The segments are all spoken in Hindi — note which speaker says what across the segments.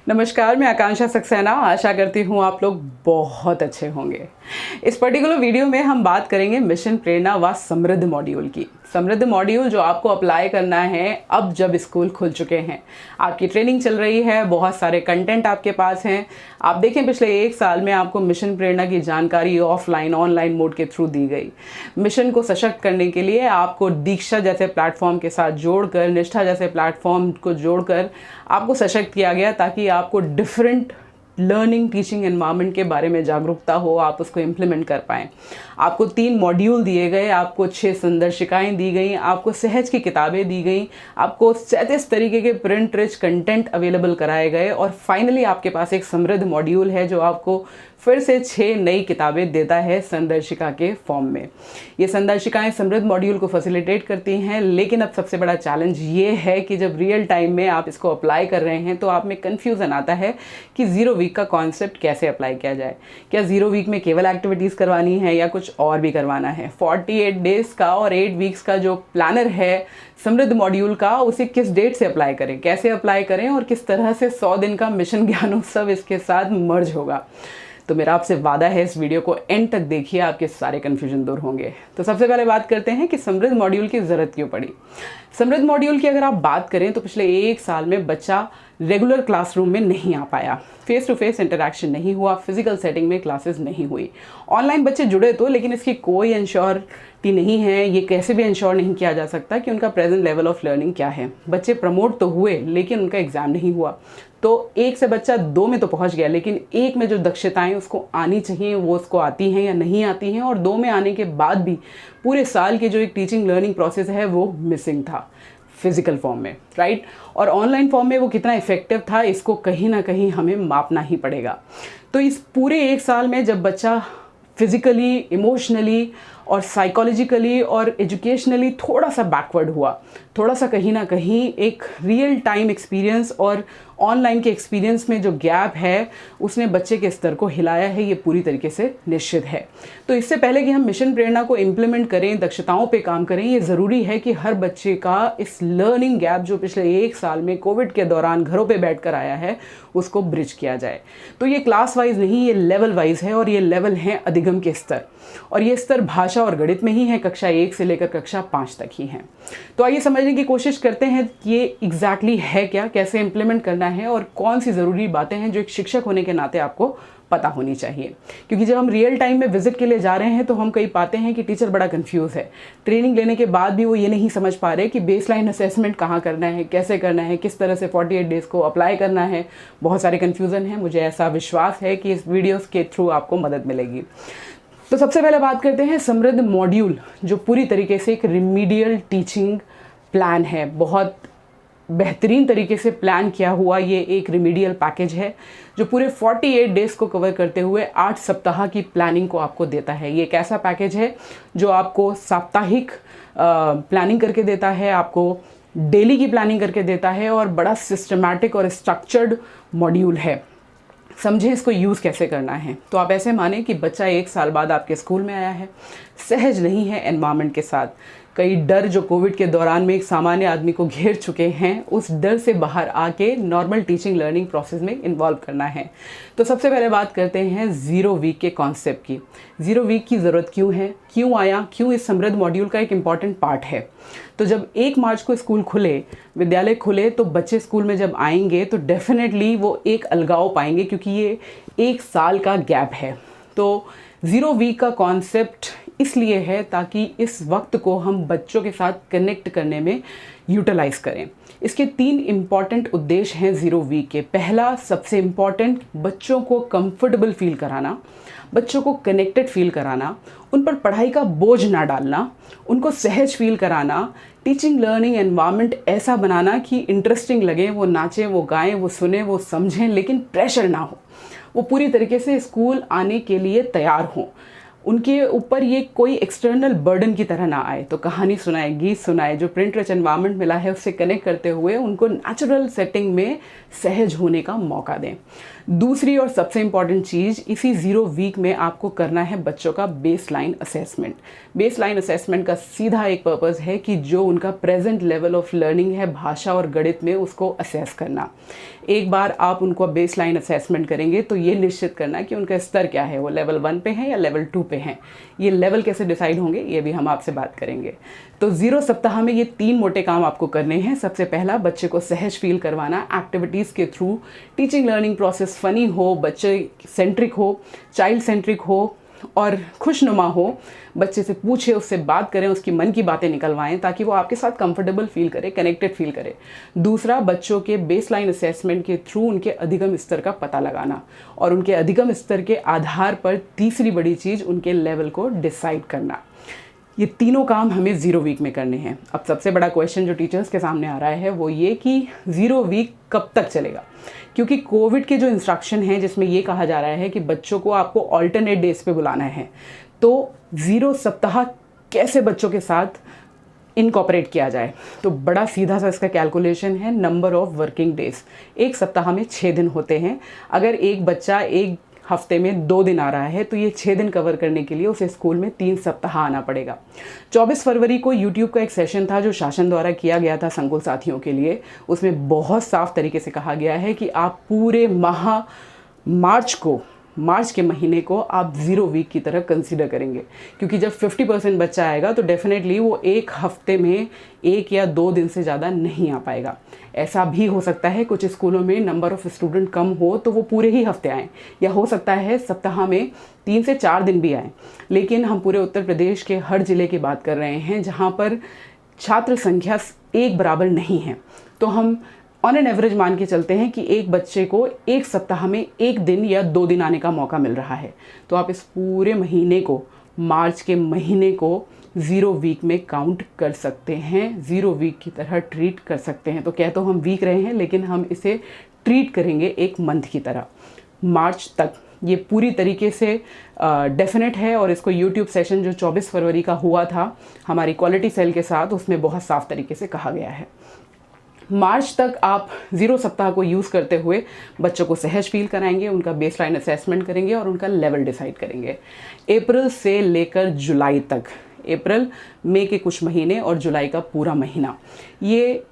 Speaker 1: नमस्कार, मैं आकांक्षा सक्सेना। आशा करती हूँ आप लोग बहुत अच्छे होंगे। इस पर्टिकुलर वीडियो में हम बात करेंगे मिशन प्रेरणा व समृद्ध मॉड्यूल की। समृद्ध मॉड्यूल जो आपको अप्लाई करना है अब जब स्कूल खुल चुके हैं, आपकी ट्रेनिंग चल रही है, बहुत सारे कंटेंट आपके पास हैं। आप देखें पिछले 1 साल में आपको मिशन प्रेरणा की जानकारी ऑफलाइन ऑनलाइन मोड के थ्रू दी गई। मिशन को सशक्त करने के लिए आपको दीक्षा जैसे प्लेटफॉर्म के साथ जोड़कर, निष्ठा जैसे प्लेटफॉर्म को जोड़कर आपको सशक्त किया गया ताकि आपको डिफरेंट लर्निंग टीचिंग एनवायरनमेंट के बारे में जागरूकता हो, आप उसको इम्प्लीमेंट कर पाएँ। आपको 3 मॉड्यूल दिए गए, आपको 6 संदर्शिकाएँ दी गई, आपको सहज की किताबें दी गई, आपको 37 तरीके के प्रिंट रिच कंटेंट अवेलेबल कराए गए और फाइनली आपके पास एक समृद्ध मॉड्यूल है जो आपको फिर से 6 नई किताबें देता है संदर्शिका के फॉर्म में। ये संदर्शिकाएं समृद्ध मॉड्यूल को फैसिलिटेट करती हैं, लेकिन अब सबसे बड़ा चैलेंज ये है कि जब रियल टाइम में आप इसको अप्लाई कर रहे हैं तो आप में कन्फ्यूज़न आता है कि 0 वीक का कॉन्सेप्ट कैसे अप्लाई किया जाए। क्या 0 वीक में केवल एक्टिविटीज़ करवानी है या कुछ और भी करवाना है। 48 डेज़ का और 8 वीक्स का जो प्लानर है समृद्ध मॉड्यूल का, उसे किस डेट से अप्लाई करें, कैसे अप्लाई करें और किस तरह से 100 दिन का मिशन ज्ञानोत्सव इसके साथ मर्ज होगा। तो मेरा आपसे वादा है इस वीडियो को एंड तक देखिए, आपके सारे कन्फ्यूजन दूर होंगे। तो सबसे पहले बात करते हैं कि समृद्ध मॉड्यूल की ज़रूरत क्यों पड़ी। समृद्ध मॉड्यूल की अगर आप बात करें तो पिछले 1 साल में बच्चा रेगुलर क्लासरूम में नहीं आ पाया, फेस टू फेस इंटरेक्शन नहीं हुआ, फिजिकल सेटिंग में क्लासेस नहीं हुई। ऑनलाइन बच्चे जुड़े तो, लेकिन इसकी कोई इंश्योरिटी नहीं है, ये कैसे भी इंश्योर नहीं किया जा सकता कि उनका प्रेजेंट लेवल ऑफ लर्निंग क्या है। बच्चे प्रमोट तो हुए लेकिन उनका एग्ज़ाम नहीं हुआ। तो 1 से बच्चा 2 में तो पहुंच गया, लेकिन 1 में जो दक्षताएं उसको आनी चाहिए वो उसको आती हैं या नहीं आती हैं, और 2 में आने के बाद भी पूरे साल की जो एक टीचिंग लर्निंग प्रोसेस है वो मिसिंग था फिजिकल फॉर्म में, राइट। और ऑनलाइन फॉर्म में वो कितना इफेक्टिव था इसको कहीं ना कहीं हमें मापना ही पड़ेगा। तो इस पूरे 1 साल में जब बच्चा फिजिकली, इमोशनली और साइकोलॉजिकली और एजुकेशनली थोड़ा सा बैकवर्ड हुआ, थोड़ा सा कहीं ना कहीं एक रियल टाइम एक्सपीरियंस और ऑनलाइन के एक्सपीरियंस में जो गैप है उसने बच्चे के स्तर को हिलाया है, ये पूरी तरीके से निश्चित है। तो इससे पहले कि हम मिशन प्रेरणा को इम्प्लीमेंट करें, दक्षताओं पे काम करें, ये ज़रूरी है कि हर बच्चे का इस लर्निंग गैप जो पिछले 1 साल में कोविड के दौरान घरों पे बैठकर आया है उसको ब्रिज किया जाए। तो ये क्लास वाइज नहीं, ये लेवल वाइज है, और ये लेवल हैं अधिगम के स्तर, और ये स्तर भाषा और गणित में ही है, कक्षा 1 से लेकर कक्षा 5 तक ही हैं। तो आइए समझने की कोशिश करते हैं कि ये एग्जैक्टली है क्या, कैसे इम्प्लीमेंट करना है और कौन सी ज़रूरी बातें हैं जो एक शिक्षक होने के नाते आपको पता होनी चाहिए। क्योंकि जब हम रियल टाइम में विजिट के लिए जा रहे हैं तो हम कई पाते हैं कि टीचर बड़ा कंफ्यूज है। ट्रेनिंग लेने के बाद भी वो ये नहीं समझ पा रहे कि बेसलाइन असेसमेंट कहाँ करना है, कैसे करना है, किस तरह से 48 डेज़ को अप्लाई करना है। बहुत सारे कन्फ्यूज़न है। मुझे ऐसा विश्वास है कि इस वीडियोज़ के थ्रू आपको मदद मिलेगी। तो सबसे पहले बात करते हैं समृद्ध मॉड्यूल, जो पूरी तरीके से एक रिमीडियल टीचिंग प्लान है। बहुत बेहतरीन तरीके से प्लान किया हुआ ये एक रिमीडियल पैकेज है जो पूरे 48 डेज़ को कवर करते हुए 8 सप्ताह की प्लानिंग को आपको देता है। ये एक ऐसा पैकेज है जो आपको साप्ताहिक प्लानिंग करके देता है, आपको डेली की प्लानिंग करके देता है, और बड़ा सिस्टमैटिक और स्ट्रक्चर्ड मॉड्यूल है। समझें इसको यूज़ कैसे करना है। तो आप ऐसे माने कि बच्चा 1 साल बाद आपके स्कूल में आया है, सहज नहीं है एनवायरनमेंट के साथ, कई डर जो कोविड के दौरान में एक सामान्य आदमी को घेर चुके हैं, उस डर से बाहर आके नॉर्मल टीचिंग लर्निंग प्रोसेस में इन्वॉल्व करना है। तो सबसे पहले बात करते हैं 0 वीक के कॉन्सेप्ट की। 0 वीक की ज़रूरत क्यों है, क्यों आया, क्यों इस समृद्ध मॉड्यूल का एक इम्पॉर्टेंट पार्ट है। तो जब 1 मार्च को स्कूल खुले, विद्यालय खुले, तो बच्चे स्कूल में जब आएंगे तो डेफिनेटली वो एक अलगाव पाएंगे, क्योंकि ये 1 साल का गैप है। तो 0 वीक का कॉन्सेप्ट इसलिए है ताकि इस वक्त को हम बच्चों के साथ कनेक्ट करने में यूटिलाइज़ करें। इसके 3 इम्पॉर्टेंट उद्देश्य हैं 0 वीक के। पहला, सबसे इम्पॉर्टेंट, बच्चों को कंफर्टेबल फील कराना, बच्चों को कनेक्टेड फील कराना, उन पर पढ़ाई का बोझ ना डालना, उनको सहज फील कराना, टीचिंग लर्निंग एनवायरनमेंट ऐसा बनाना कि इंटरेस्टिंग लगे, वो नाचें, वो गाएं, वो सुने, वो समझें, लेकिन प्रेशर ना हो, वो पूरी तरीके से स्कूल आने के लिए तैयार हों। उनके ऊपर ये कोई एक्सटर्नल बर्डन की तरह ना आए। तो कहानी सुनाए, गीत सुनाए, जो प्रिंट रिच एनवायरनमेंट मिला है उससे कनेक्ट करते हुए उनको नेचुरल सेटिंग में सहज होने का मौका दें। दूसरी और सबसे इम्पॉर्टेंट चीज़, इसी 0 वीक में आपको करना है बच्चों का बेसलाइन असेसमेंट। बेसलाइन असेसमेंट का सीधा एक पर्पज़ है कि जो उनका प्रेजेंट लेवल ऑफ लर्निंग है भाषा और गणित में, उसको असेस करना। एक बार आप उनको बेसलाइन असेसमेंट करेंगे तो ये निश्चित करना कि उनका स्तर क्या है, वो लेवल 1 पे है या लेवल 2 पे हैं। ये लेवल कैसे डिसाइड होंगे ये भी हम आपसे बात करेंगे। तो 0 सप्ताह में ये 3 मोटे काम आपको करने हैं। सबसे पहला, बच्चे को सहज फील करवाना एक्टिविटीज़ के through. Teaching learning process funny हो, बच्चे सेंट्रिक हो, चाइल्ड सेंट्रिक हो और खुशनुमा हो। बच्चे से पूछे, उससे बात करें, उसकी मन की बातें निकलवाएं ताकि वो आपके साथ कंफर्टेबल फील करे, कनेक्टेड फील करे। दूसरा, बच्चों के बेसलाइन असेसमेंट के थ्रू उनके अधिगम स्तर का पता लगाना और उनके अधिगम स्तर के आधार पर तीसरी बड़ी चीज़, उनके लेवल को डिसाइड करना। ये तीनों काम हमें 0 वीक में करने हैं। अब सबसे बड़ा क्वेश्चन जो टीचर्स के सामने आ रहा है वो ये कि 0 वीक कब तक चलेगा, क्योंकि कोविड के जो इंस्ट्रक्शन हैं जिसमें ये कहा जा रहा है कि बच्चों को आपको ऑल्टरनेट डेज पे बुलाना है, तो 0 सप्ताह कैसे बच्चों के साथ इनकॉपरेट किया जाए। तो बड़ा सीधा सा इसका कैलकुलेशन है, नंबर ऑफ वर्किंग डेज। एक सप्ताह में 6 दिन होते हैं। अगर एक बच्चा एक हफ्ते में 2 दिन आ रहा है तो ये 6 दिन कवर करने के लिए उसे स्कूल में 3 सप्ताह आना पड़ेगा। 24 फरवरी को यूट्यूब का एक सेशन था जो शासन द्वारा किया गया था संकुल साथियों के लिए। उसमें बहुत साफ तरीके से कहा गया है कि आप पूरे माह मार्च के महीने को आप 0 वीक की तरह कंसीडर करेंगे, क्योंकि जब 50% बच्चा आएगा तो डेफिनेटली वो एक हफ्ते में 1 या 2 दिन से ज़्यादा नहीं आ पाएगा। ऐसा भी हो सकता है कुछ स्कूलों में नंबर ऑफ़ स्टूडेंट कम हो तो वो पूरे ही हफ्ते आएँ, या हो सकता है सप्ताह में 3 से 4 दिन भी आएँ। लेकिन हम पूरे उत्तर प्रदेश के हर ज़िले की बात कर रहे हैं जहाँ पर छात्र संख्या एक बराबर नहीं है। तो हम ऑन एन एवरेज मान के चलते हैं कि एक बच्चे को एक सप्ताह में 1 दिन या 2 दिन आने का मौका मिल रहा है। तो आप इस पूरे महीने को, मार्च के महीने को 0 वीक में काउंट कर सकते हैं, 0 वीक की तरह ट्रीट कर सकते हैं। तो कह तो हम वीक रहे हैं लेकिन हम इसे ट्रीट करेंगे एक मंथ की तरह। मार्च तक ये पूरी तरीके से डेफिनेट है और इसको यूट्यूब सेशन जो 24 फरवरी का हुआ था हमारी क्वालिटी सेल के साथ, उसमें बहुत साफ तरीके से कहा गया है। मार्च तक आप 0 सप्ताह को यूज़ करते हुए बच्चों को सहज फील कराएंगे, उनका बेसलाइन असेसमेंट करेंगे और उनका लेवल डिसाइड करेंगे। अप्रैल से लेकर जुलाई तक, अप्रैल, मई के कुछ महीने और जुलाई का पूरा महीना, ये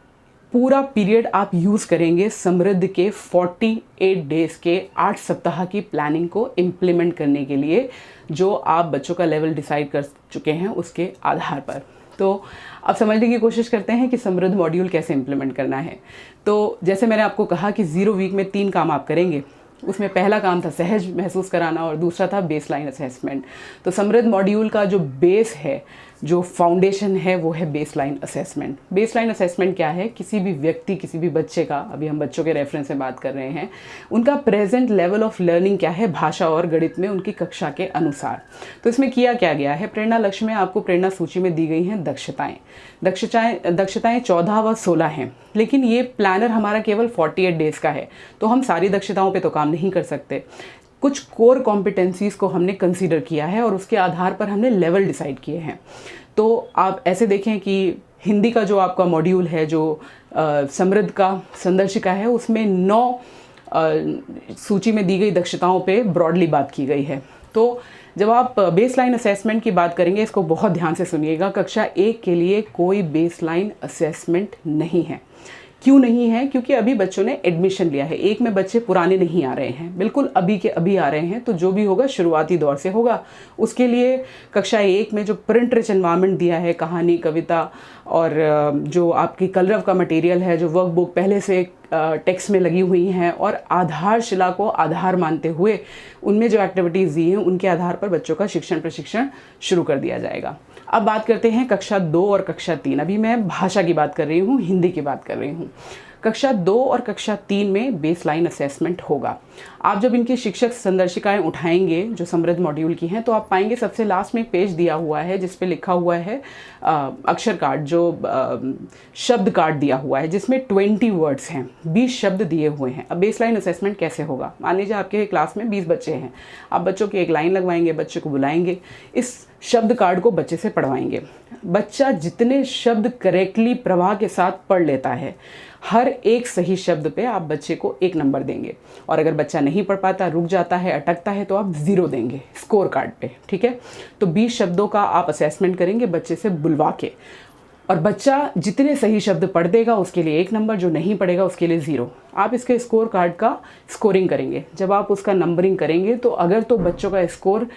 Speaker 1: पूरा पीरियड आप यूज़ करेंगे समृद्ध के 48 डेज़ के 8 सप्ताह की प्लानिंग को इम्प्लीमेंट करने के लिए, जो आप बच्चों का लेवल डिसाइड कर चुके हैं उसके आधार पर। तो अब समझने की कोशिश करते हैं कि समृद्ध मॉड्यूल कैसे इम्प्लीमेंट करना है। तो जैसे मैंने आपको कहा कि 0 वीक में 3 काम आप करेंगे। उसमें पहला काम था सहज महसूस कराना और दूसरा था बेसलाइन असेसमेंट। तो समृद्ध मॉड्यूल का जो बेस है, जो फाउंडेशन है, वो है बेसलाइन असेसमेंट। बेसलाइन असेसमेंट क्या है? किसी भी व्यक्ति, किसी भी बच्चे का, अभी हम बच्चों के रेफरेंस में बात कर रहे हैं, उनका प्रेजेंट लेवल ऑफ लर्निंग क्या है भाषा और गणित में उनकी कक्षा के अनुसार। तो इसमें किया क्या गया है, प्रेरणा लक्ष्य में आपको प्रेरणा सूची में दी गई हैं दक्षताएं 14 व 16 हैं, लेकिन ये प्लानर हमारा केवल 48 डेज़ का है, तो हम सारी दक्षताओं पे तो काम नहीं कर सकते। कुछ कोर कॉम्पिटेंसीज़ को हमने कंसीडर किया है और उसके आधार पर हमने लेवल डिसाइड किए हैं। तो आप ऐसे देखें कि हिंदी का जो आपका मॉड्यूल है, जो समृद्ध का संदर्शिका है, उसमें 9 सूची में दी गई दक्षताओं पे ब्रॉडली बात की गई है। तो जब आप बेसलाइन असेसमेंट की बात करेंगे, इसको बहुत ध्यान से सुनिएगा, कक्षा 1 के लिए कोई बेसलाइन असेसमेंट नहीं है। क्यों नहीं है? क्योंकि अभी बच्चों ने एडमिशन लिया है। 1 में बच्चे पुराने नहीं आ रहे हैं, बिल्कुल अभी के अभी आ रहे हैं। तो जो भी होगा शुरुआती दौर से होगा। उसके लिए कक्षा 1 में जो प्रिंट रिच एनवायरनमेंट दिया है, कहानी, कविता और जो आपकी कलरव का मटेरियल है, जो वर्कबुक पहले से टेक्स्ट में लगी हुई हैं और आधारशिला को आधार मानते हुए उनमें जो एक्टिविटीज़ दी हैं उनके आधार पर बच्चों का शिक्षण प्रशिक्षण शुरू कर दिया जाएगा। अब बात करते हैं कक्षा 2 और कक्षा 3। अभी मैं भाषा की बात कर रही हूँ, हिंदी की बात कर रही हूँ। कक्षा 2 और कक्षा 3 में बेसलाइन असेसमेंट होगा। आप जब इनकी शिक्षक संदर्शिकाएं उठाएंगे जो समृद्ध मॉड्यूल की हैं, तो आप पाएंगे सबसे लास्ट में एक पेज दिया हुआ है जिस पे लिखा हुआ है अक्षर कार्ड, जो शब्द कार्ड दिया हुआ है जिसमें 20 वर्ड्स हैं, 20 शब्द दिए हुए हैं। अब बेसलाइन असेसमेंट कैसे होगा? मान लीजिए आपके क्लास में 20 बच्चे हैं, आप बच्चों की एक लाइन लगवाएंगे, बच्चे को बुलाएंगे, इस शब्द कार्ड को बच्चे से पढ़वाएंगे। बच्चा जितने शब्द करेक्टली प्रवाह के साथ पढ़ लेता है, हर एक सही शब्द पे आप बच्चे को 1 नंबर देंगे, और अगर बच्चा नहीं पढ़ पाता, रुक जाता है, अटकता है, तो आप 0 देंगे स्कोर कार्ड पे। ठीक है, तो 20 शब्दों का आप असेसमेंट करेंगे बच्चे से बुलवा के, और बच्चा जितने सही शब्द पढ़ देगा उसके लिए 1 नंबर, जो नहीं पढ़ेगा उसके लिए 0। आप इसके स्कोर कार्ड का स्कोरिंग करेंगे। जब आप उसका नंबरिंग करेंगे तो अगर तो बच्चों का स्कोर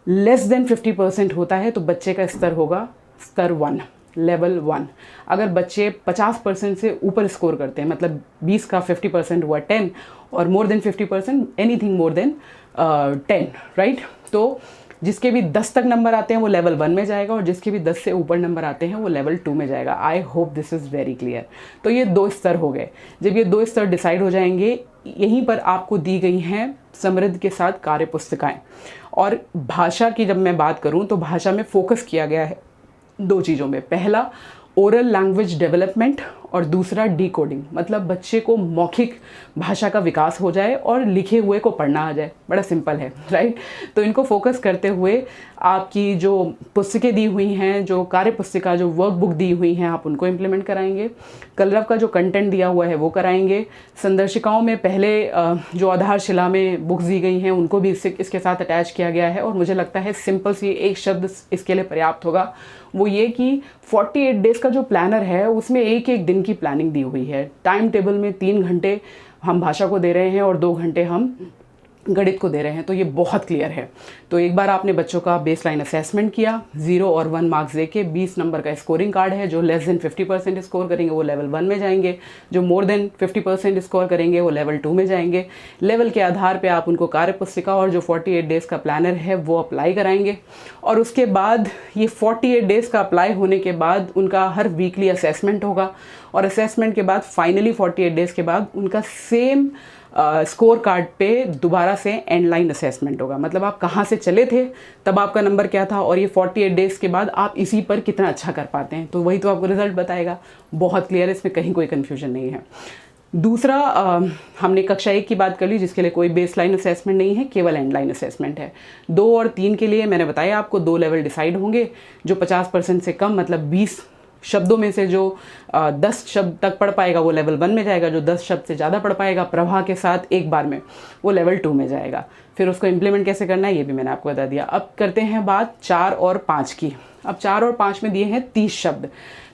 Speaker 1: लेस देन 50% होता है तो बच्चे का स्तर होगा स्तर 1, लेवल 1। अगर बच्चे 50% से ऊपर स्कोर करते हैं, मतलब 20 का 50% हुआ 10, और more than 50% anything more than 10, right. तो जिसके भी 10 तक नंबर आते हैं वो लेवल 1 में जाएगा, और जिसके भी 10 से ऊपर नंबर आते हैं वो लेवल 2 में जाएगा। I hope this is very clear. तो ये 2 स्तर हो गए। जब ये 2 स्तर डिसाइड हो जाएंगे, यहीं पर आपको दी गई हैं समृद्ध के साथ कार्य पुस्तिकाएँ। और भाषा की जब मैं बात करूं तो भाषा में फोकस किया गया है 2 चीज़ों में। पहला ओरल लैंग्वेज डेवलपमेंट, और दूसरा डिकोडिंग, मतलब बच्चे को मौखिक भाषा का विकास हो जाए और लिखे हुए को पढ़ना आ जाए। बड़ा सिंपल है, राइट। तो इनको फोकस करते हुए आपकी जो पुस्तकें दी हुई हैं, जो कार्य पुस्तिका, जो वर्क बुक दी हुई हैं, आप उनको इम्प्लीमेंट कराएंगे। कलरव का जो कंटेंट दिया हुआ है वो कराएंगे। संदर्शिकाओं में पहले जो आधारशिला में बुक्स दी गई हैं उनको भी इसके साथ अटैच किया गया है। और मुझे लगता है सिंपल सी एक शब्द इसके लिए पर्याप्त होगा, वो ये कि 48 डेज़ का जो प्लानर है उसमें एक एक दिन की प्लानिंग दी हुई है। टाइम टेबल में 3 घंटे हम भाषा को दे रहे हैं और 2 घंटे हम गणित को दे रहे हैं, तो ये बहुत क्लियर है। तो एक बार आपने बच्चों का बेसलाइन असेसमेंट किया, 0 और 1 मार्क्स देके 20 नंबर का स्कोरिंग कार्ड है। जो लेस देन 50% स्कोर करेंगे वो लेवल 1 में जाएंगे, जो मोर देन 50% स्कोर करेंगे वो लेवल 2 में जाएंगे। लेवल के आधार पे आप उनको कार्य पुस्तिका और जो 48 डेज़ का प्लानर है वो अप्लाई कराएंगे। और उसके बाद ये 48 डेज़ का अप्लाई होने के बाद उनका हर वीकली असेसमेंट होगा, और असेसमेंट के बाद फाइनली 48 डेज़ के बाद उनका सेम स्कोर कार्ड पे दोबारा से एंड लाइन असेसमेंट होगा। मतलब आप कहाँ से चले थे, तब आपका नंबर क्या था, और ये 48 डेज़ के बाद आप इसी पर कितना अच्छा कर पाते हैं, तो वही तो आपको रिजल्ट बताएगा। बहुत क्लियर है, इसमें कहीं कोई कन्फ्यूजन नहीं है। दूसरा, हमने कक्षा 1 की बात कर ली जिसके लिए कोई बेसलाइन असेसमेंट नहीं है, केवल एंड लाइन असेसमेंट है। 2 और 3 के लिए मैंने बताया आपको 2 लेवल डिसाइड होंगे। जो 50% से कम, मतलब 20 शब्दों में से जो 10 शब्द तक पढ़ पाएगा वो लेवल 1 में जाएगा। जो 10 शब्द से ज़्यादा पढ़ पाएगा प्रवाह के साथ एक बार में, वो लेवल 2 में जाएगा। फिर उसको इम्प्लीमेंट कैसे करना है ये भी मैंने आपको बता दिया। अब करते हैं बात 4 और 5 की। अब 4 और 5 में दिए हैं 30 शब्द।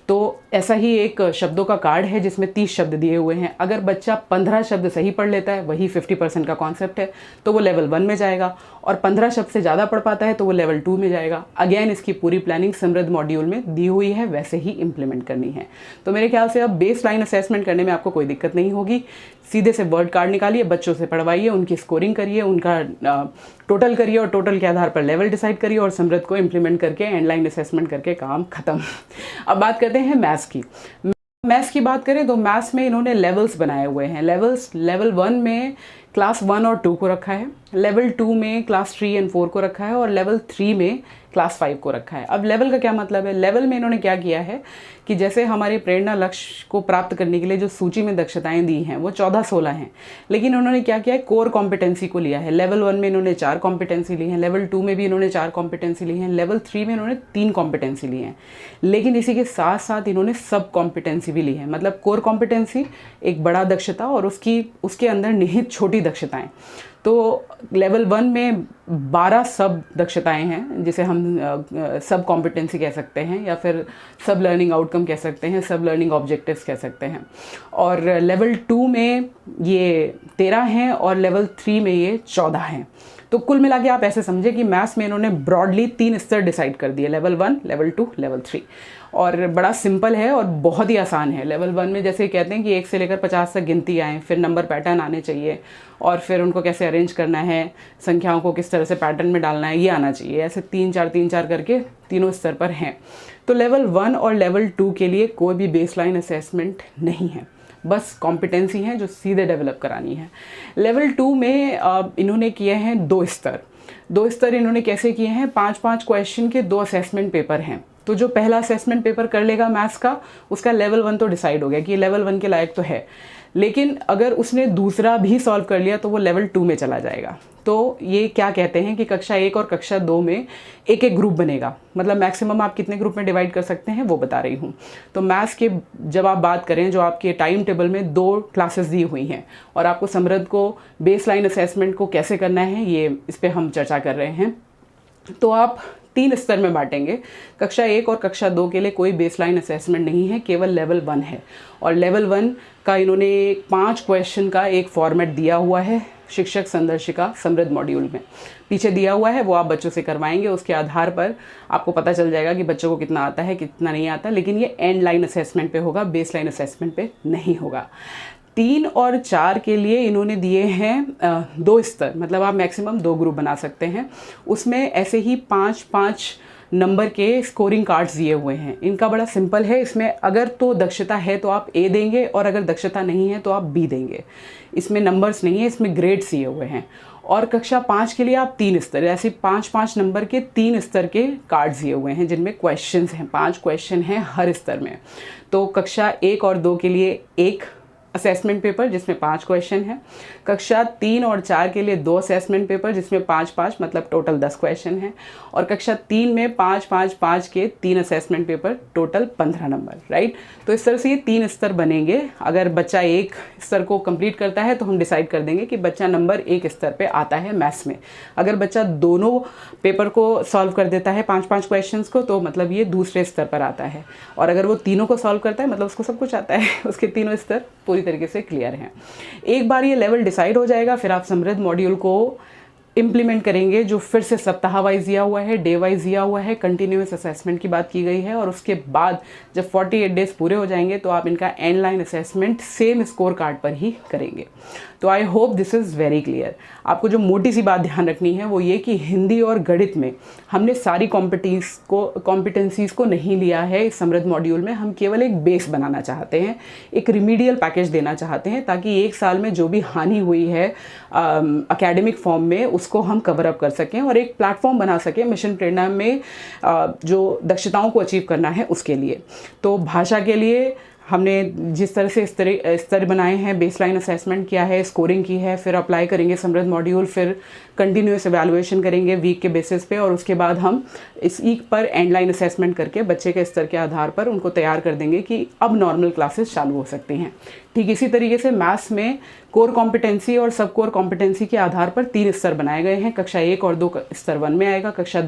Speaker 1: तो ऐसा ही एक शब्दों का कार्ड है जिसमें 30 शब्द दिए हुए हैं। अगर बच्चा 15 शब्द सही पढ़ लेता है, वही 50% का कॉन्सेप्ट है, तो वो लेवल 1 में जाएगा। और 15 शब्द से ज़्यादा पढ़ पाता है तो वो लेवल 2 में जाएगा। अगेन इसकी पूरी प्लानिंग समृद्ध मॉड्यूल में दी हुई है, वैसे ही इम्प्लीमेंट करनी है। तो मेरे ख्याल से अब बेस लाइन असेसमेंट करने में आपको कोई दिक्कत नहीं होगी। सीधे से वर्ड कार्ड निकालिए, बच्चों से पढ़वाइए, उनकी स्कोरिंग करिए, उनका टोटल करिए, और टोटल के आधार पर लेवल डिसाइड करिए, और समृद्ध को इम्प्लीमेंट करके एंड लाइन असेसमेंट करके काम खत्म। अब बात करते हैं मैथ्स की। मैथ्स की बात करें तो मैथ्स में इन्होंने लेवल्स बनाए हुए हैं। लेवल्स, लेवल 1 में क्लास 1 और 2 को रखा है, लेवल 2 में क्लास 3 और 4 को रखा है, और लेवल 3 में क्लास 5 को रखा है। अब लेवल का क्या मतलब है? लेवल में इन्होंने क्या किया है कि जैसे हमारे प्रेरणा लक्ष्य को प्राप्त करने के लिए जो सूची में दक्षताएं दी हैं वो 14-16 हैं, लेकिन उन्होंने क्या किया है, कोर कॉम्पिटेंसी को लिया है। लेवल 1 में इन्होंने 4 कॉम्पिटेंसी ली हैं, लेवल 2 में भी इन्होंने 4 कॉम्पिटेंसी ली हैं, लेवल 3 में इन्होंने 3 कॉम्पिटेंसी ली हैं, लेकिन इसी के साथ साथ इन्होंने सब कॉम्पिटेंसी भी ली है। मतलब कोर कॉम्पिटेंसी एक बड़ा दक्षता और उसके अंदर निहित छोटी दक्षताएँ। तो लेवल 1 में 12 सब दक्षताएं हैं, जिसे हम सब कॉम्पिटेंसी कह सकते हैं, या फिर सब लर्निंग आउटकम कह सकते हैं, सब लर्निंग ऑब्जेक्टिव्स कह सकते हैं। और लेवल 2 में ये 13 हैं, और लेवल 3 में ये 14 हैं। तो कुल मिला के आप ऐसे समझे कि मैथ्स में इन्होंने ब्रॉडली 3 स्तर डिसाइड कर दिए, लेवल 1, लेवल 2, लेवल 3। और बड़ा सिंपल है और बहुत ही आसान है। लेवल 1 में जैसे कहते हैं कि 1 से लेकर 50 तक गिनती आए, फिर नंबर पैटर्न आने चाहिए, और फिर उनको कैसे अरेंज करना है, संख्याओं को किस तरह से पैटर्न में डालना है, ये आना चाहिए। ऐसे 3-4 करके तीनों स्तर पर हैं। तो लेवल 1 और लेवल 2 के लिए कोई भी बेसलाइन असेसमेंट नहीं है। बस कॉम्पिटेंसी हैं जो सीधे डेवलप करानी है। लेवल 2 में इन्होंने किए हैं 2 स्तर। 2 स्तर इन्होंने कैसे किए हैं, 5-5 क्वेश्चन के 2 असेसमेंट पेपर हैं। तो जो पहला असेसमेंट पेपर कर लेगा मैथ्स का, उसका लेवल 1 तो डिसाइड हो गया कि ये लेवल 1 के लायक तो है। लेकिन अगर उसने दूसरा भी सॉल्व कर लिया तो वो लेवल 2 में चला जाएगा। तो ये क्या कहते हैं कि कक्षा 1 और कक्षा 2 में एक एक ग्रुप बनेगा, मतलब मैक्सिमम आप कितने ग्रुप में डिवाइड कर सकते हैं वो बता रही हूँ। तो मैथ्स के जब आप बात करें, जो आपके टाइम टेबल में 2 क्लासेस दी हुई हैं और आपको समृद्ध को बेसलाइन असेसमेंट को कैसे करना है, ये इस पर हम चर्चा कर रहे हैं। तो आप 3 स्तर में बांटेंगे। कक्षा 1 और कक्षा 2 के लिए कोई बेसलाइन असेसमेंट नहीं है, केवल लेवल 1 है। और लेवल 1 का इन्होंने 5 क्वेश्चन का एक फॉर्मेट दिया हुआ है शिक्षक संदर्शिका समृद्ध मॉड्यूल में, पीछे दिया हुआ है, वो आप बच्चों से करवाएंगे। उसके आधार पर आपको पता चल जाएगा कि बच्चों को कितना आता है कितना नहीं आता। लेकिन ये एंड लाइन असेसमेंट पे होगा, बेसलाइन असेसमेंट पे नहीं होगा। 3 और 4 के लिए इन्होंने दिए हैं 2 स्तर, मतलब आप मैक्सिमम 2 ग्रुप बना सकते हैं। उसमें ऐसे ही 5-5 नंबर के स्कोरिंग कार्ड्स दिए हुए हैं। इनका बड़ा सिंपल है, इसमें अगर तो दक्षता है तो आप ए देंगे और अगर दक्षता नहीं है तो आप बी देंगे। इसमें नंबर्स नहीं है, इसमें ग्रेड्स दिए हुए हैं। और कक्षा 5 के लिए आप 3 स्तर, ऐसे 5-5 नंबर के 3 स्तर के कार्ड्स दिए हुए हैं जिनमें क्वेश्चंस हैं, 5 क्वेश्चन हैं हर स्तर में। तो कक्षा 1 और 2 के लिए एक असेसमेंट पेपर जिसमें 5 क्वेश्चन हैं। कक्षा 3 और 4 के लिए 2 असेसमेंट पेपर जिसमें 5-5 मतलब टोटल 10 क्वेश्चन हैं। और कक्षा 3 में 5-5-5 के 3 assessment paper, total 15 number, right. तो इस तरह से ये 3 स्तर बनेंगे। अगर बच्चा एक स्तर को कंप्लीट करता है तो हम डिसाइड कर देंगे कि बच्चा नंबर 1 स्तर पे आता है मैथ्स में। अगर बच्चा दोनों पेपर को सॉल्व कर देता है 5-5 क्वेश्चंस को, तो मतलब ये दूसरे स्तर पर आता है। और अगर वो तीनों को सॉल्व करता है मतलब उसको सब कुछ आता है, उसके तीनों स्तर पूरी तरीके से क्लियर हैं। एक बार ये लेवल डिसाइड हो जाएगा, फिर आप समृद्ध मॉड्यूल को इम्प्लीमेंट करेंगे, जो फिर से सप्ताह वाइज दिया हुआ है, डे वाइज दिया हुआ है, कंटिन्यूस असेसमेंट की बात की गई है। और उसके बाद जब 48 डेज पूरे हो जाएंगे तो आप इनका and line assessment same score card पर ही करेंगे। तो I hope this is very clear. आपको जो मोटी सी बात ध्यान रखनी है वो ये कि हिंदी और गणित में हमने सारी कॉम्पिटेंसीज को नहीं लिया है इस समृद्ध मॉड्यूल में। हम केवल एक बेस बनाना चाहते हैं, एक रिमीडियल पैकेज देना चाहते हैं, ताकि 1 साल में जो भी हानि हुई है एकेडमिक फॉर्म में उसको हम कवर अप कर सकें और एक प्लेटफॉर्म बना सकें मिशन प्रेरणा में जो दक्षताओं को अचीव करना है उसके लिए। तो भाषा के लिए हमने जिस तरह से स्तर बनाए हैं, बेसलाइन असेसमेंट किया है, स्कोरिंग की है, फिर अप्लाई करेंगे समृद्ध मॉड्यूल, फिर कंटिन्यूस एवेलुएशन करेंगे वीक के बेसिस पे, और उसके बाद हम इस वीक पर एंड लाइन असेसमेंट करके बच्चे के स्तर के आधार पर उनको तैयार कर देंगे कि अब नॉर्मल क्लासेस चालू हो सकती हैं। ठीक इसी तरीके से मैथ्स में कोर कॉम्पिटेंसी और सब कोर कॉम्पिटेंसी के आधार पर 3 स्तर बनाए गए हैं। कक्षा 1 और 2 स्तर 1 में आएगा, कक्षा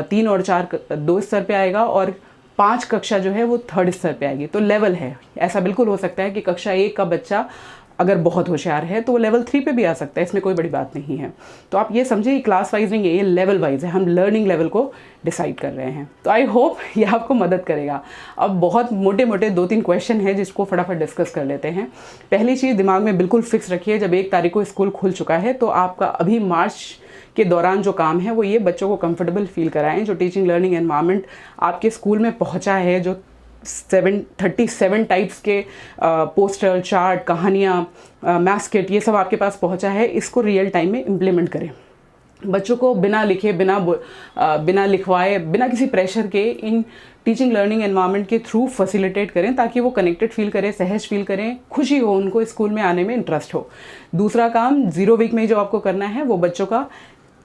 Speaker 1: 3 और 4 2 स्तर पे आएगा, और 5 कक्षा जो है वो 3rd स्तर पे आएगी। तो लेवल है, ऐसा बिल्कुल हो सकता है कि कक्षा 1 का बच्चा अगर बहुत होशियार है तो वो लेवल 3 पे भी आ सकता है, इसमें कोई बड़ी बात नहीं है। तो आप ये समझिए क्लास वाइज नहीं है, ये लेवल वाइज है, हम लर्निंग लेवल को डिसाइड कर रहे हैं। तो आई होप ये आपको मदद करेगा। अब बहुत मोटे मोटे 2-3 क्वेश्चन है जिसको फटाफट डिस्कस कर लेते हैं। पहली चीज़ दिमाग में बिल्कुल फिक्स रखिए, जब 1 तारीख को स्कूल खुल चुका है तो आपका अभी मार्च के दौरान जो काम है वो ये बच्चों को कंफर्टेबल फील कराएं। जो टीचिंग लर्निंग एनवायरनमेंट आपके स्कूल में पहुंचा है, जो 37 टाइप्स के पोस्टर, चार्ट, कहानियाँ, मैथ्स किट, ये सब आपके पास पहुंचा है, इसको रियल टाइम में इम्प्लीमेंट करें। बच्चों को बिना लिखे, बिना लिखवाए, बिना किसी प्रेशर के इन टीचिंग लर्निंग एनवायरनमेंट के थ्रू फैसिलिटेट करें, ताकि वो कनेक्टेड फील करें, सहज फील करें, खुशी हो, उनको स्कूल में आने में इंटरेस्ट हो। दूसरा काम 0 वीक में जो आपको करना है वो बच्चों का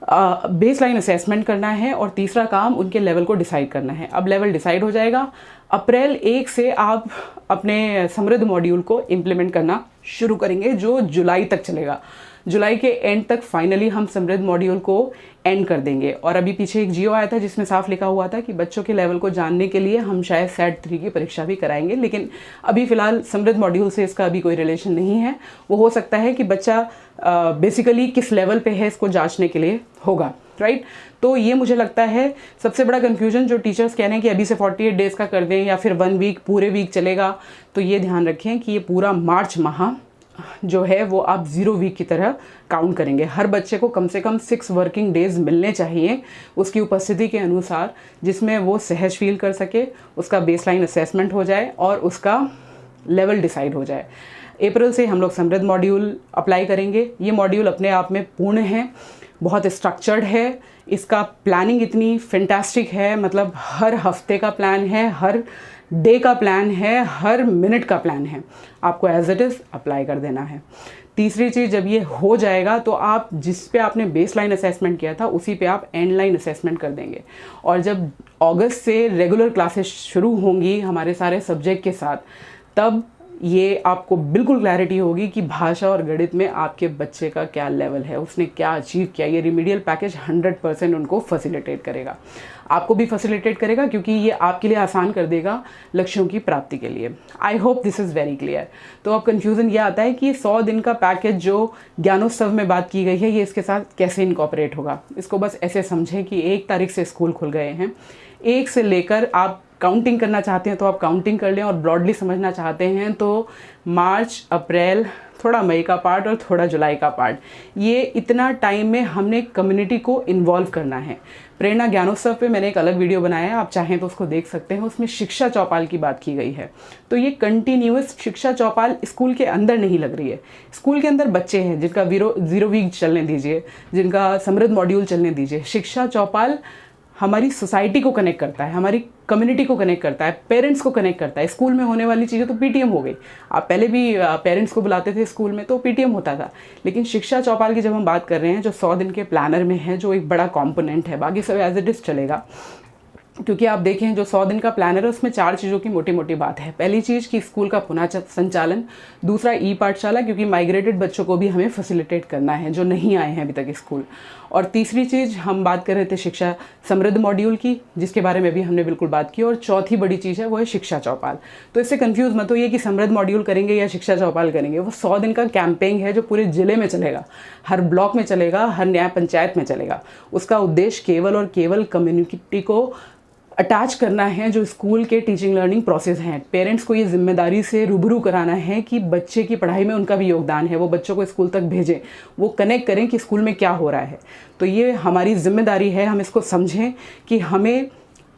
Speaker 1: बेसलाइन असेसमेंट करना है, और तीसरा काम उनके लेवल को डिसाइड करना है। अब लेवल डिसाइड हो जाएगा, अप्रैल 1 से आप अपने समृद्ध मॉड्यूल को इम्प्लीमेंट करना शुरू करेंगे, जो जुलाई तक चलेगा। जुलाई के एंड तक फाइनली हम समृद्ध मॉड्यूल को एंड कर देंगे। और अभी पीछे एक जियो आया था जिसमें साफ लिखा हुआ था कि बच्चों के लेवल को जानने के लिए हम शायद सेट 3 की परीक्षा भी कराएंगे, लेकिन अभी फ़िलहाल समृद्ध मॉड्यूल से इसका अभी कोई रिलेशन नहीं है। वो हो सकता है कि बच्चा बेसिकली किस लेवल पे है इसको जांचने के लिए होगा, राइट। तो ये मुझे लगता है सबसे बड़ा कन्फ्यूजन जो टीचर्स कह रहे हैं कि अभी से 48 डेज़ का कर दें या फिर 1 वीक, पूरे वीक चलेगा। तो ये ध्यान रखें कि ये पूरा मार्च माह जो है वो आप 0 वीक की तरह काउंट करेंगे। हर बच्चे को कम से कम 6 वर्किंग डेज़ मिलने चाहिए उसकी उपस्थिति के अनुसार, जिसमें वो सहज फील कर सके, उसका बेसलाइन असेसमेंट हो जाए और उसका लेवल डिसाइड हो जाए। अप्रैल से हम लोग समृद्ध मॉड्यूल अप्लाई करेंगे। ये मॉड्यूल अपने आप में पूर्ण है, बहुत स्ट्रक्चर्ड है, इसका प्लानिंग इतनी फैंटास्टिक है, मतलब हर हफ्ते का प्लान है, हर डे का प्लान है, हर मिनट का प्लान है, आपको एज इट इज़ अप्लाई कर देना है। तीसरी चीज़, जब ये हो जाएगा तो आप जिस पे आपने बेसलाइन असेसमेंट किया था उसी पे आप एंड लाइन असेसमेंट कर देंगे। और जब अगस्त से रेगुलर क्लासेस शुरू होंगी हमारे सारे सब्जेक्ट के साथ, तब ये आपको बिल्कुल क्लैरिटी होगी कि भाषा और गणित में आपके बच्चे का क्या लेवल है, उसने क्या अचीव किया। ये रिमीडियल पैकेज 100% उनको फैसिलिटेट करेगा, आपको भी फैसिलिटेट करेगा, क्योंकि ये आपके लिए आसान कर देगा लक्ष्यों की प्राप्ति के लिए। I hope this is very clear. तो अब कन्फ्यूज़न ये आता है कि 100 दिन का पैकेज जो ज्ञानोत्सव में बात की गई है, ये इसके साथ कैसे इनकॉपरेट होगा। इसको बस ऐसे समझें कि 1 तारीख से स्कूल खुल गए हैं, 1 से लेकर आप काउंटिंग करना चाहते हैं तो आप काउंटिंग कर लें, और ब्रॉडली समझना चाहते हैं तो मार्च, अप्रैल, थोड़ा मई का पार्ट और थोड़ा जुलाई का पार्ट, ये इतना टाइम में हमने कम्युनिटी को इन्वॉल्व करना है। प्रेरणा ज्ञानोत्सव पे मैंने एक अलग वीडियो बनाया है, आप चाहें तो उसको देख सकते हैं। उसमें शिक्षा चौपाल की बात की गई है। तो ये कंटिन्यूअस शिक्षा चौपाल स्कूल के अंदर नहीं लग रही है। स्कूल के अंदर बच्चे हैं जिनका ज़ीरो वीक चलने दीजिए, जिनका समृद्ध मॉड्यूल चलने दीजिए। शिक्षा चौपाल हमारी सोसाइटी को कनेक्ट करता है, हमारी कम्युनिटी को कनेक्ट करता है, पेरेंट्स को कनेक्ट करता है। स्कूल में होने वाली चीज़ें तो पीटीएम हो गई, आप पहले भी पेरेंट्स को बुलाते थे स्कूल में तो पीटीएम होता था, लेकिन शिक्षा चौपाल की जब हम बात कर रहे हैं, जो 100 दिन के प्लानर में है, जो एक बड़ा कॉम्पोनेंट है, बाकी सब एज इट इज़ चलेगा। क्योंकि आप देखें जो 100 दिन का प्लानर है उसमें 4 चीज़ों की मोटी मोटी बात है। पहली चीज़ कि स्कूल का पुनः संचालन, दूसरा ई पाठशाला, क्योंकि माइग्रेटेड बच्चों को भी हमें फैसिलिटेट करना है जो नहीं आए हैं अभी तक स्कूल, और तीसरी चीज़ हम बात कर रहे थे शिक्षा समृद्ध मॉड्यूल की, जिसके बारे में भी हमने बिल्कुल बात की, और चौथी बड़ी चीज़ है वो है शिक्षा चौपाल। तो इससे कंफ्यूज मत होइए कि समृद्ध मॉड्यूल करेंगे या शिक्षा चौपाल करेंगे। वो 100 दिन का कैंपेन है जो पूरे ज़िले में चलेगा, हर ब्लॉक में चलेगा, हर न्याय पंचायत में चलेगा। उसका उद्देश्य केवल और केवल कम्युनिटी को अटैच करना है जो स्कूल के टीचिंग लर्निंग प्रोसेस हैं। पेरेंट्स को ये जिम्मेदारी से रूबरू कराना है कि बच्चे की पढ़ाई में उनका भी योगदान है, वो बच्चों को स्कूल तक भेजें, वो कनेक्ट करें कि स्कूल में क्या हो रहा है। तो ये हमारी जिम्मेदारी है, हम इसको समझें कि हमें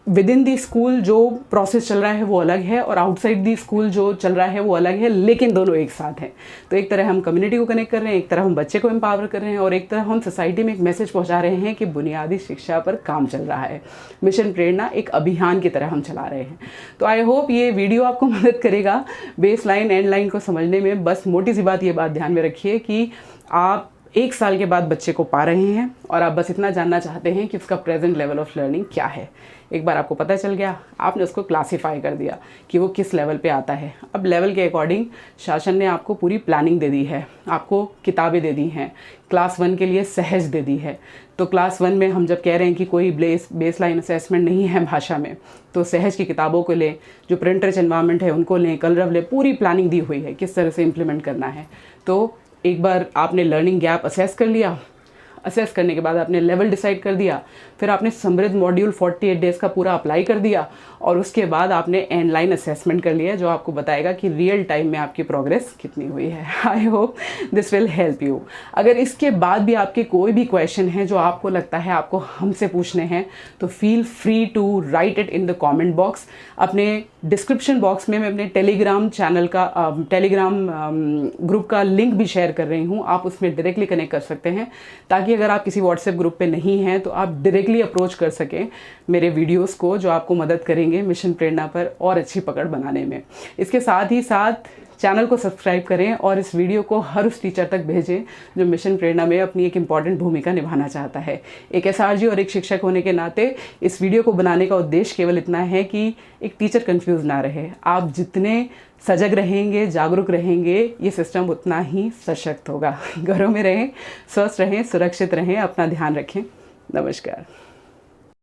Speaker 1: विद इन दी स्कूल जो प्रोसेस चल रहा है वो अलग है, और आउटसाइड दी स्कूल जो चल रहा है वो अलग है, लेकिन दोनों एक साथ हैं। तो एक तरह हम कम्युनिटी को कनेक्ट कर रहे हैं, एक तरह हम बच्चे को एम्पावर कर रहे हैं, और एक तरह हम सोसाइटी में एक मैसेज पहुंचा रहे हैं कि बुनियादी शिक्षा पर काम चल रहा है। मिशन प्रेरणा एक अभियान की तरह हम चला रहे हैं। तो आई होप ये वीडियो आपको मदद करेगा बेस लाइन एंड लाइन को समझने में। बस मोटी सी बात, ये बात ध्यान में रखिए कि आप 1 साल के बाद बच्चे को पा रहे हैं, और आप बस इतना जानना चाहते हैं कि उसका प्रेजेंट लेवल ऑफ लर्निंग क्या है। एक बार आपको पता चल गया, आपने उसको क्लासीफाई कर दिया कि वो किस लेवल पे आता है। अब लेवल के अकॉर्डिंग शासन ने आपको पूरी प्लानिंग दे दी है, आपको किताबें दे दी हैं, क्लास 1 के लिए सहज दे दी है। तो क्लास 1 में हम जब कह रहे हैं कि कोई बेस लाइन असेसमेंट नहीं है भाषा में, तो सहज की किताबों को लें, जो प्रिंटर्स एनवायरनमेंट है उनको लें, कलरव लें, पूरी प्लानिंग दी हुई है किस तरह से इम्प्लीमेंट करना है। तो एक बार आपने लर्निंग गैप असेस कर लिया, असेस करने के बाद आपने लेवल डिसाइड कर दिया, फिर आपने समृद्ध मॉड्यूल 48 डेज़ का पूरा अप्लाई कर दिया, और उसके बाद आपने एंड लाइन असेसमेंट कर लिया जो आपको बताएगा कि रियल टाइम में आपकी प्रोग्रेस कितनी हुई है। I hope this will help you. अगर इसके बाद भी आपके कोई भी क्वेश्चन है जो आपको लगता है आपको हमसे पूछने हैं, तो feel free to write it in the comment box. अपने डिस्क्रिप्शन बॉक्स में मैं अपने टेलीग्राम चैनल का टेलीग्राम ग्रुप का लिंक भी शेयर कर रही हूँ, आप उसमें डायरेक्टली कनेक्ट कर सकते हैं, ताकि अगर आप किसी व्हाट्सएप ग्रुप पे नहीं हैं तो आप डायरेक्टली अप्रोच कर सकें मेरे वीडियोस को, जो आपको मदद करेंगे मिशन प्रेरणा पर और अच्छी पकड़ बनाने में। इसके साथ ही साथ चैनल को सब्सक्राइब करें और इस वीडियो को हर उस टीचर तक भेजें जो मिशन प्रेरणा में अपनी एक इम्पॉर्टेंट भूमिका निभाना चाहता है। एक एसआरजी और एक शिक्षक होने के नाते इस वीडियो को बनाने का उद्देश्य केवल इतना है कि एक टीचर कंफ्यूज ना रहे। आप जितने सजग रहेंगे, जागरूक रहेंगे, ये सिस्टम उतना ही सशक्त होगा। घरों में रहें, स्वस्थ रहें, सुरक्षित रहें, अपना ध्यान रखें। नमस्कार।